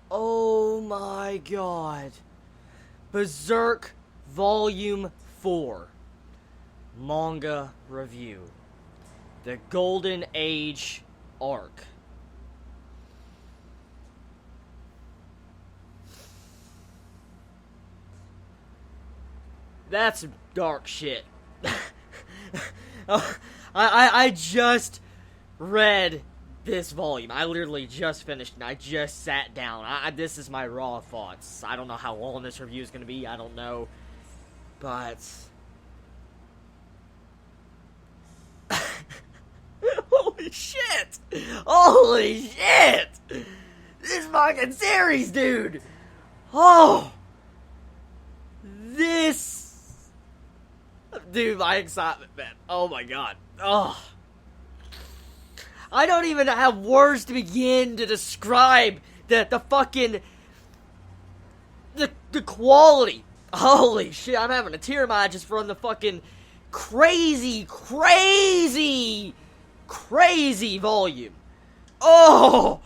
Oh my god. Berserk Volume 4. Manga Review. The Golden Age Arc. That's some dark shit. I just read this volume. I literally just finished and I just sat down. This is my raw thoughts. I don't know how long this review is going to be. I don't know. But... Holy shit! Holy shit! This fucking series, dude! Oh! This... Dude, my excitement, man. Oh my god. Oh. I don't even have words to begin to describe the fucking... The quality. Holy shit, I'm having a tear in my eye just from the fucking crazy volume. Oh!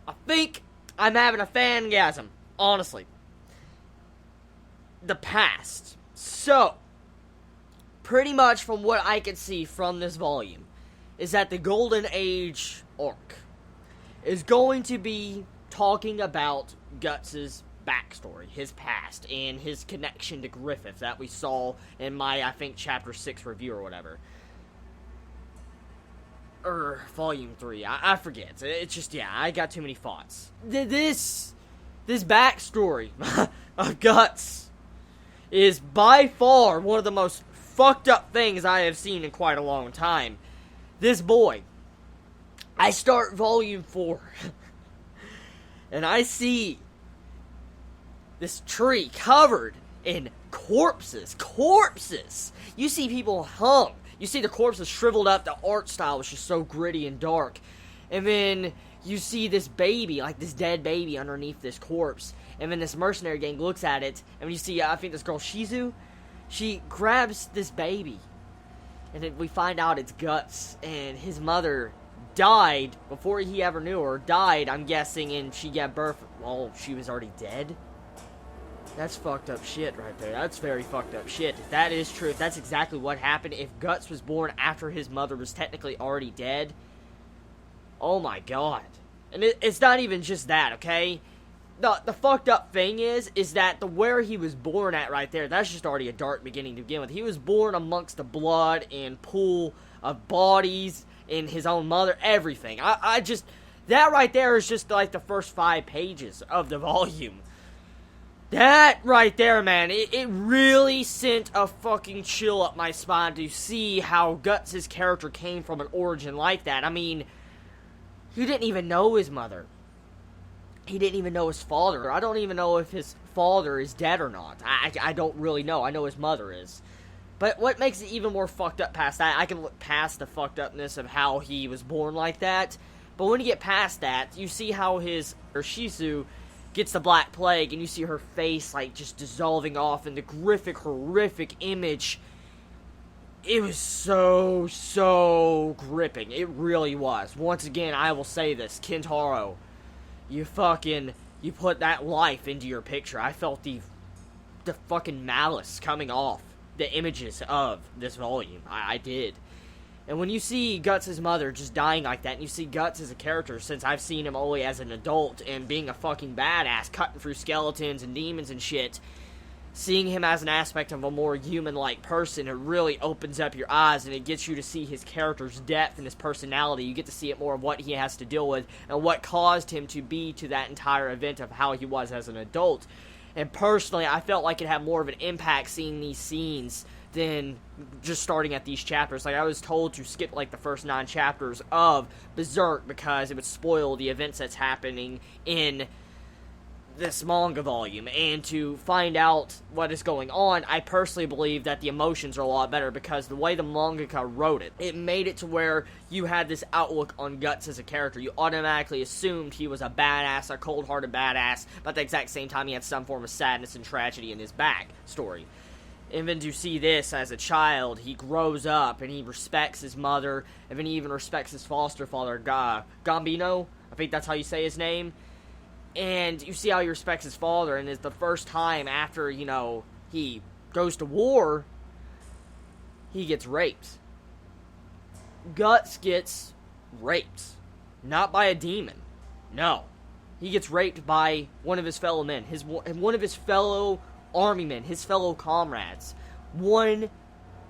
I think I'm having a fangasm, honestly. The past. So, pretty much from what I can see from this volume, is that the Golden Age arc is going to be talking about Guts' backstory, his past, and his connection to Griffith that we saw in my, I think, Chapter 6 review or whatever. Or Volume 3, I forget. It's just, yeah, I got too many thoughts. This backstory of Guts is by far one of the most fucked up things I have seen in quite a long time. This boy, I start Volume 4, and I see this tree covered in corpses. You see people hung. You see the corpses shriveled up. The art style was just so gritty and dark. And then you see this baby, like this dead baby underneath this corpse. And then this mercenary gang looks at it. And you see, I think this girl, Shizu, she grabs this baby. And then we find out it's Guts. And his mother died before he ever knew her. Died, I'm guessing, and she got birth. Well, she was already dead. That's fucked up shit right there. That's very fucked up shit. If that is true, if that's exactly what happened, if Guts was born after his mother was technically already dead, oh my god. And it's not even just that, okay? The fucked up thing is that where he was born at right there, that's just already a dark beginning to begin with. He was born amongst the blood and pool of bodies in his own mother, everything. I just, that right there is just like the first 5 pages of the volume. That right there, man, it really sent a fucking chill up my spine to see how Guts' character came from an origin like that. I mean, he didn't even know his mother. He didn't even know his father. I don't even know if his father is dead or not. I don't really know. I know his mother is. But what makes it even more fucked up past that, I can look past the fucked upness of how he was born like that. But when you get past that, you see how Shizu gets the Black Plague, and you see her face, like, just dissolving off, and the horrific image. It was so gripping. It really was. Once again, I will say this. Kentaro, you put that life into your picture. I felt the fucking malice coming off the images of this volume. I did. And when you see Guts' mother just dying like that, and you see Guts as a character, since I've seen him only as an adult, and being a fucking badass, cutting through skeletons and demons and shit, seeing him as an aspect of a more human-like person, it really opens up your eyes, and it gets you to see his character's depth and his personality. You get to see it more of what he has to deal with, and what caused him to be to that entire event of how he was as an adult. And personally, I felt like it had more of an impact seeing these scenes than just starting at these chapters. Like, I was told to skip, like, the first 9 chapters of Berserk because it would spoil the events that's happening in this manga volume. And to find out what is going on, I personally believe that the emotions are a lot better because the way the mangaka wrote it, it made it to where you had this outlook on Guts as a character. You automatically assumed he was a badass, a cold-hearted badass, but at the exact same time he had some form of sadness and tragedy in his backstory. And then to see this as a child, he grows up and he respects his mother, and then he even respects his foster father, Gambino. I think that's how you say his name. And you see how he respects his father, and it's the first time after, he goes to war, he gets raped. Guts gets raped. Not by a demon. No. He gets raped by one of his fellow men, one of his fellow army men, his fellow comrades. One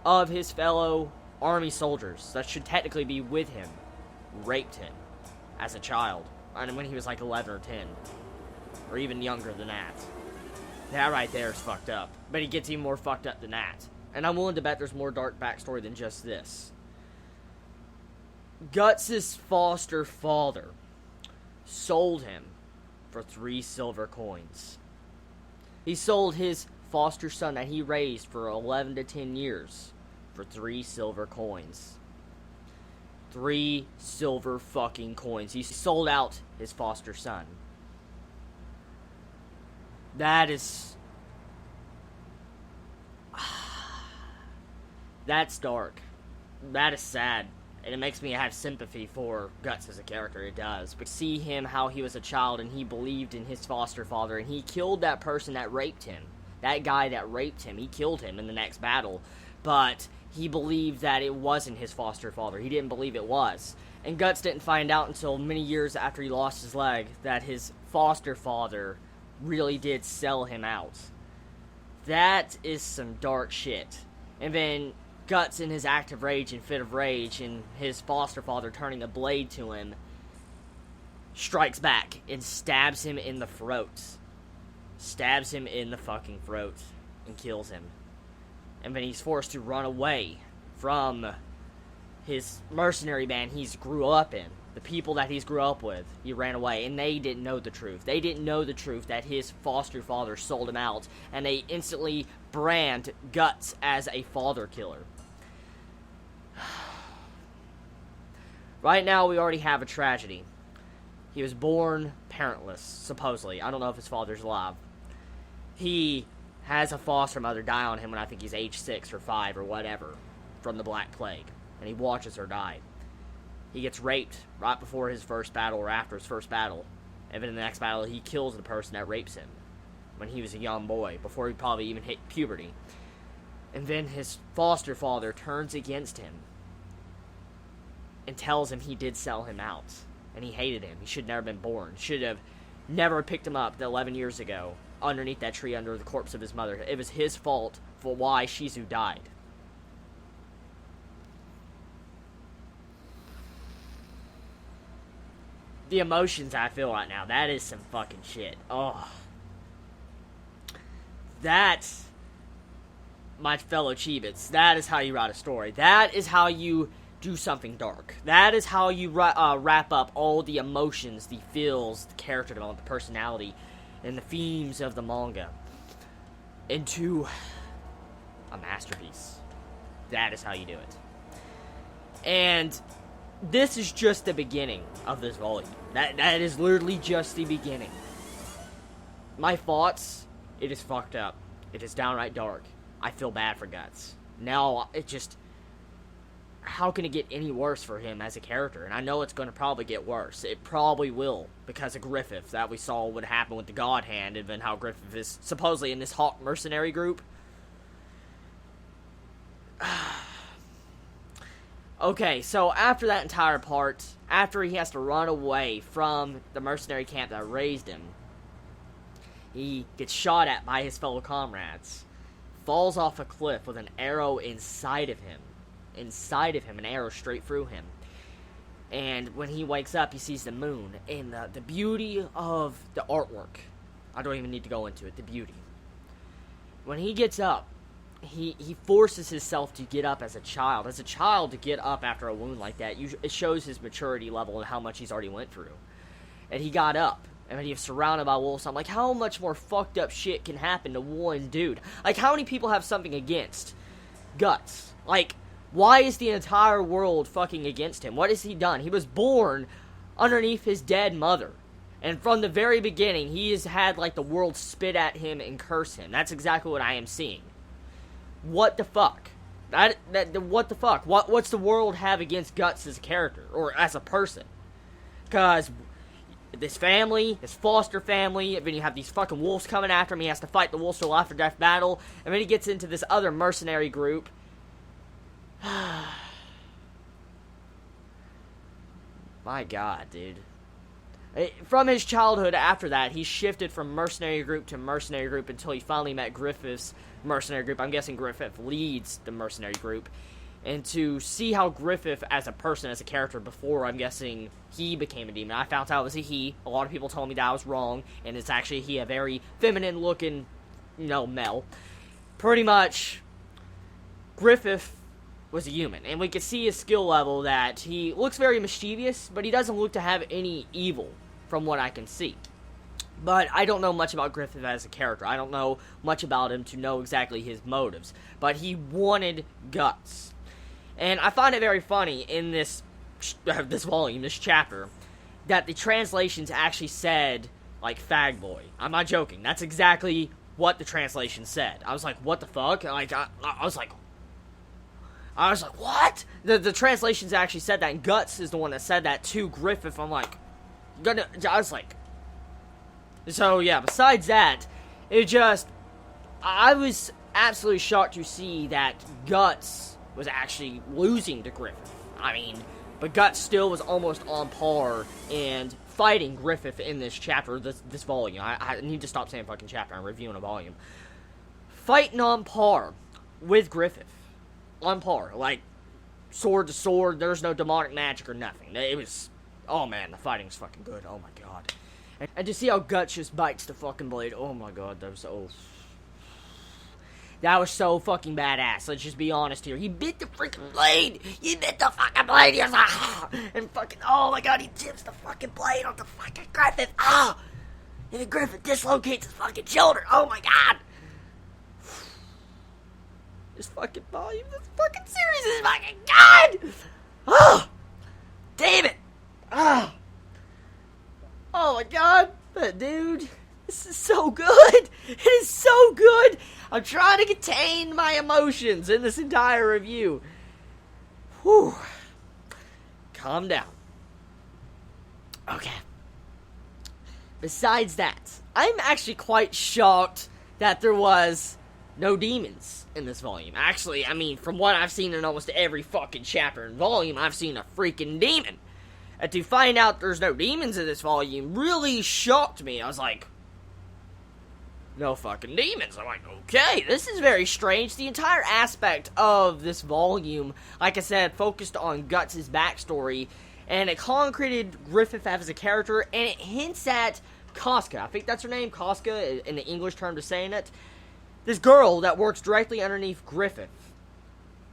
of his fellow army soldiers that should technically be with him raped him as a child. And when he was like 11 or 10. Or even younger than that. That right there is fucked up. But he gets even more fucked up than that. And I'm willing to bet there's more dark backstory than just this. Guts' foster father sold him for 3 silver coins. He sold his foster son that he raised for 11 to 10 years for 3 silver coins. 3 silver fucking coins. He sold out his foster son. That is... That's dark. That is sad. And it makes me have sympathy for Guts as a character. It does. But see him, how he was a child and he believed in his foster father. And he killed that person that raped him. That guy that raped him. He killed him in the next battle. But he believed that it wasn't his foster father. He didn't believe it was. And Guts didn't find out until many years after he lost his leg that his foster father really did sell him out. That is some dark shit. And then Guts, in his act of rage and fit of rage, and his foster father turning a blade to him, strikes back and stabs him in the throat. Stabs him in the fucking throat and kills him. And then he's forced to run away from his mercenary band he's grew up in. The people that he's grew up with, he ran away, and they didn't know the truth. They didn't know the truth that his foster father sold him out, and they instantly brand Guts as a father killer. Right now, we already have a tragedy. He was born parentless, supposedly. I don't know if his father's alive. He has a foster mother die on him when I think he's age 6 or 5 or whatever, from the Black Plague, and he watches her die. He gets raped right before his first battle or after his first battle. And then in the next battle, he kills the person that rapes him when he was a young boy, before he probably even hit puberty. And then his foster father turns against him and tells him he did sell him out. And he hated him. He should have never been born. Should have never picked him up 11 years ago underneath that tree under the corpse of his mother. It was his fault for why Shizu died. The emotions I feel right now, that is some fucking shit. Oh. That's, my fellow Chibits, that is how you write a story. That is how you do something dark. That is how you wrap up all the emotions, the feels, the character development, the personality, and the themes of the manga into a masterpiece. That is how you do it. And this is just the beginning of this volume. That is literally just the beginning. My thoughts, it is fucked up. It is downright dark. I feel bad for Guts. Now, it just... How can it get any worse for him as a character? And I know it's going to probably get worse. It probably will, because of Griffith, that we saw what happened with the God Hand, and then how Griffith is supposedly in this Hawk mercenary group. Okay, so after that entire part, after he has to run away from the mercenary camp that raised him, he gets shot at by his fellow comrades, falls off a cliff with an arrow inside of him, an arrow straight through him. And when he wakes up, he sees the moon, and the beauty of the artwork, I don't even need to go into it, the beauty. When he gets up, he forces himself to get up as a child. As a child, to get up after a wound like that, it shows his maturity level and how much he's already went through. And he got up, and he was surrounded by wolves. I'm like, how much more fucked up shit can happen to one dude? Like, how many people have something against Guts? Like, why is the entire world fucking against him? What has he done? He was born underneath his dead mother. And from the very beginning, he has had, like, the world spit at him and curse him. That's exactly what I am seeing. What the fuck? What the fuck? What's the world have against Guts as a character? Or as a person? Because this family, his foster family, and then you have these fucking wolves coming after him. He has to fight the wolves to a life or death battle, and then he gets into this other mercenary group. My god, dude. From his childhood after that, he shifted from mercenary group to mercenary group until he finally met Griffith's mercenary group. I'm guessing Griffith leads the mercenary group. And to see how Griffith, as a person, as a character before, I'm guessing he became a demon. I found out it was a he. A lot of people told me that I was wrong. And it's actually he, a very feminine-looking, male. Pretty much, Griffith was a human. And we could see his skill level that he looks very mischievous, but he doesn't look to have any evil, from what I can see. But I don't know much about Griffith as a character. I don't know much about him to know exactly his motives. But he wanted guts. And I find it very funny in this volume, this chapter, that the translations actually said, like, fag boy. I'm not joking. That's exactly what the translation said. I was like, what the fuck? Like, I was like, what? The translations actually said that, and Guts is the one that said that to Griffith. I'm like, I was like, so yeah, besides that, I was absolutely shocked to see that Guts was actually losing to Griffith. I mean, but Guts still was almost on par and fighting Griffith in this chapter, this volume. I need to stop saying fucking chapter. I'm reviewing a volume. Fighting on par with Griffith. On par. Like, sword to sword. There's no demonic magic or nothing. It was, oh man, the fighting's fucking good. Oh my god. And to see how Guts just bites the fucking blade. Oh my god, that was so fucking badass. Let's just be honest here. He bit the freaking blade. He bit the fucking blade. He was like, and fucking, oh my god, he tips the fucking blade on the fucking Griffith. And the Griffith dislocates his fucking shoulder. Oh my god. This fucking volume, this fucking series is fucking good. Oh, damn it. Oh my god, dude. This is so good! It is so good! I'm trying to contain my emotions in this entire review. Whew. Calm down. Okay. Besides that, I'm actually quite shocked that there was no demons in this volume. Actually, I mean, from what I've seen in almost every fucking chapter and volume, I've seen a freaking demon. And to find out there's no demons in this volume really shocked me. I was like, no fucking demons. I'm like, okay, this is very strange. The entire aspect of this volume, like I said, focused on Guts' backstory, and it concreted Griffith as a character, and it hints at Casca. I think that's her name, Casca, in the English term of saying it. This girl that works directly underneath Griffith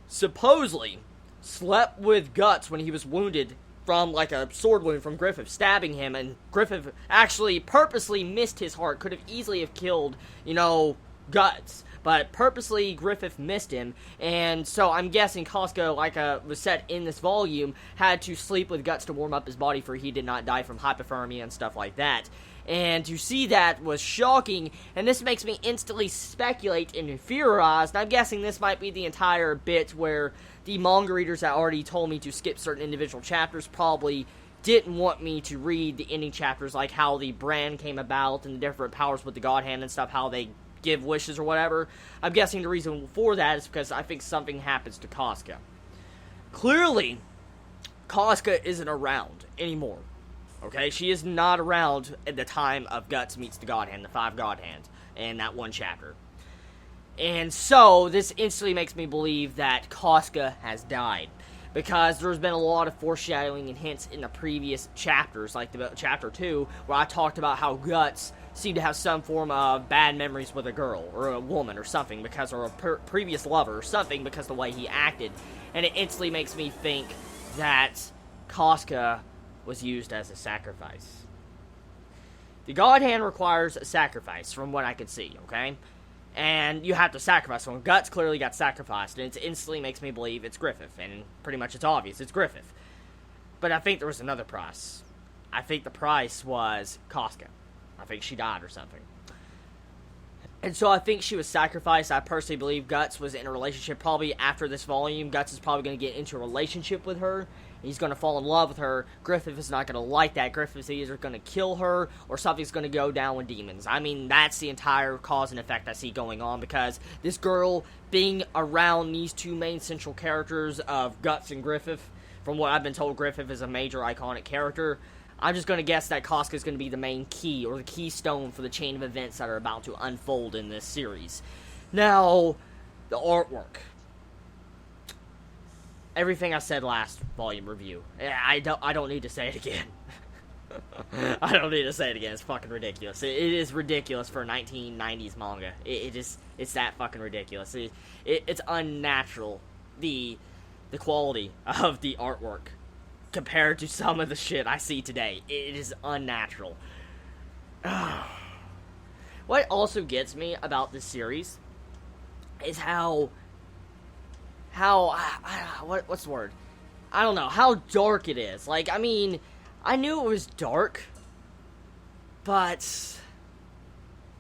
supposedly slept with Guts when he was wounded from, like, a sword wound from Griffith, stabbing him, and Griffith actually purposely missed his heart. Could have easily have killed, Guts, but purposely Griffith missed him, and so I'm guessing Casca, like was said in this volume, had to sleep with Guts to warm up his body for he did not die from hypothermia and stuff like that. And to see that was shocking, and this makes me instantly speculate and theorize, and I'm guessing this might be the entire bit where the manga readers that already told me to skip certain individual chapters probably didn't want me to read the ending chapters, like how the brand came about and the different powers with the God Hand and stuff, how they give wishes or whatever. I'm guessing the reason for that is because I think something happens to Casca. Clearly, Casca isn't around anymore. Okay, she is not around at the time of Guts meets the God Hand, the 5 God Hand, in that one chapter. And so, this instantly makes me believe that Casca has died. Because there's been a lot of foreshadowing and hints in the previous chapters, like the chapter 2, where I talked about how Guts seemed to have some form of bad memories with a girl, or a woman, or something, because of a previous lover, or something, because of the way he acted. And it instantly makes me think that Casca was used as a sacrifice. The God Hand requires a sacrifice, from what I could see, okay? And you have to sacrifice someone. Guts clearly got sacrificed, and it instantly makes me believe it's Griffith, and pretty much it's obvious, it's Griffith. But I think there was another price. I think the price was Casca. I think she died or something. And so I think she was sacrificed. I personally believe Guts was in a relationship. Probably after this volume, Guts is probably going to get into a relationship with her. he's going to fall in love with her. Griffith is not going to like that. Griffith is either going to kill her, or something's going to go down with demons. I mean, that's the entire cause and effect I see going on, because this girl being around these two main central characters of Guts and Griffith, from what I've been told, Griffith is a major iconic character. I'm just going to guess that Casca is going to be the main key, or the keystone for the chain of events that are about to unfold in this series. Now, the artwork. Everything I said last volume review. I don't need to say it again. I don't need to say it again. It's fucking ridiculous. It is ridiculous for a 1990s manga. It's that fucking ridiculous. It's unnatural, the quality of the artwork compared to some of the shit I see today. It is unnatural. What also gets me about this series is what's the word? I don't know, how dark it is. Like, I mean, I knew it was dark, but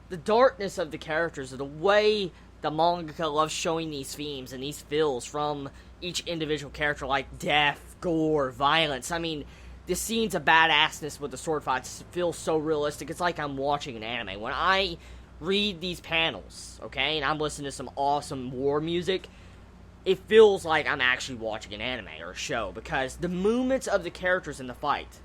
the darkness of the characters, or the way the mangaka loves showing these themes and these feels from each individual character, like death, gore, violence. I mean, the scenes of badassness with the sword fights feel so realistic. It's like I'm watching an anime. When I read these panels, okay, and I'm listening to some awesome war music, it feels like I'm actually watching an anime or a show, because the movements of the characters in the fight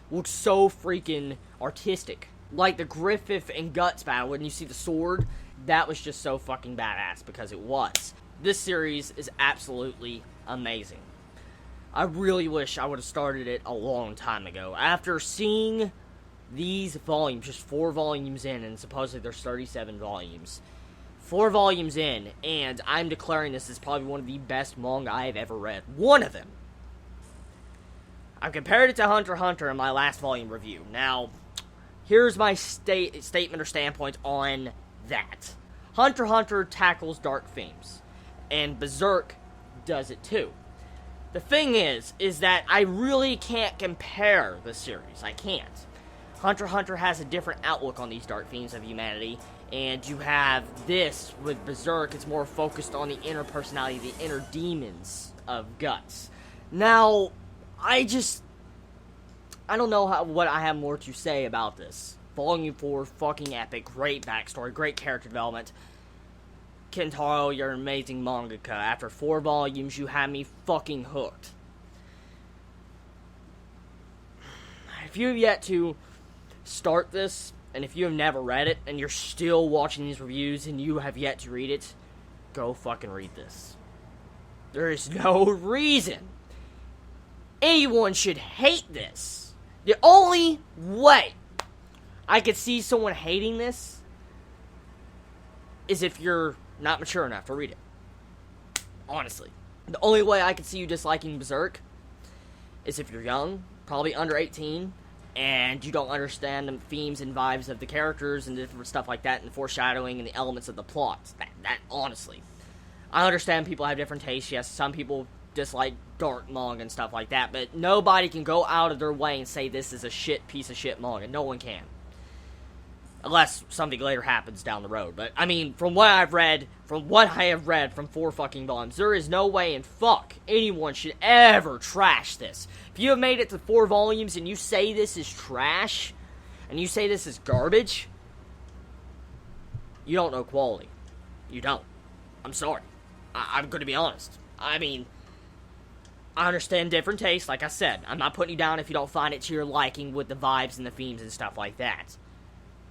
look so freaking artistic. Like the Griffith and Guts battle, when you see the sword, that was just so fucking badass, because it was. This series is absolutely amazing. I really wish I would have started it a long time ago. After seeing these volumes, just 4 volumes in, and supposedly there's 37 volumes. 4 volumes in, and I'm declaring this is probably one of the best manga I have ever read. One of them. I've compared it to Hunter x Hunter in my last volume review. Now, here's my statement or standpoint on that. Hunter x Hunter tackles dark themes, and Berserk does it too. The thing is that I really can't compare the series. I can't. Hunter x Hunter has a different outlook on these dark themes of humanity, and you have this with Berserk. It's more focused on the inner personality, the inner demons of Guts. Now, I don't know what I have more to say about this. Volume 4, fucking epic, great backstory, great character development. Kentaro, you're an amazing mangaka. After 4 volumes, you have me fucking hooked. If you have yet to start this, and if you have never read it, and you're still watching these reviews, and you have yet to read it, go fucking read this. There is no reason anyone should hate this. The only way I could see someone hating this is if you're not mature enough to read it. Honestly. The only way I could see you disliking Berserk is if you're young, probably under 18, and you don't understand the themes and vibes of the characters and different stuff like that, and the foreshadowing and the elements of the plot. That honestly. I understand people have different tastes. Yes, some people dislike dark manga and stuff like that, but nobody can go out of their way and say this is a piece of shit manga. No one can. Unless something later happens down the road. But, I mean, from what I have read from 4 fucking volumes, there is no way in fuck anyone should ever trash this. If you have made it to 4 volumes and you say this is trash, and you say this is garbage, you don't know quality. You don't. I'm sorry. I'm going to be honest. I mean, I understand different tastes, like I said. I'm not putting you down if you don't find it to your liking with the vibes and the themes and stuff like that.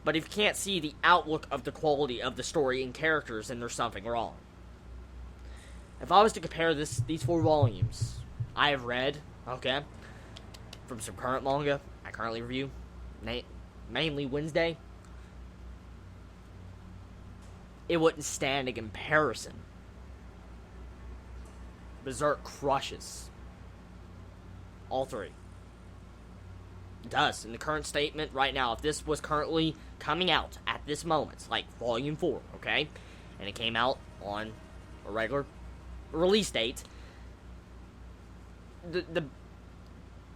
But if you can't see the outlook of the quality of the story and characters, then there's something wrong. If I was to compare these 4 volumes I have read, okay, from some current manga I currently review, mainly Wednesday, it wouldn't stand a comparison. Berserk crushes all 3. It does. In the current statement right now, if this was currently coming out at this moment, like Volume 4, okay, and it came out on a regular release date,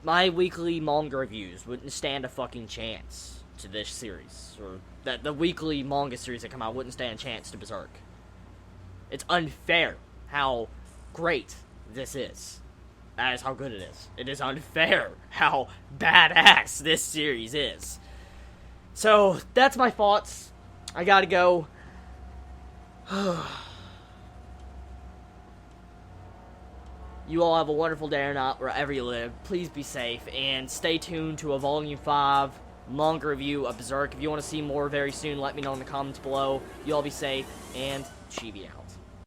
my weekly manga reviews wouldn't stand a fucking chance to this series, or that the weekly manga series that come out wouldn't stand a chance to Berserk. It's unfair how great this is. That is how good it is. It is unfair how badass this series is. So, that's my thoughts. I gotta go. You all have a wonderful day or not, wherever you live. Please be safe, and stay tuned to a Volume 5 manga review of Berserk. If you want to see more very soon, let me know in the comments below. You all be safe, and Chibi out.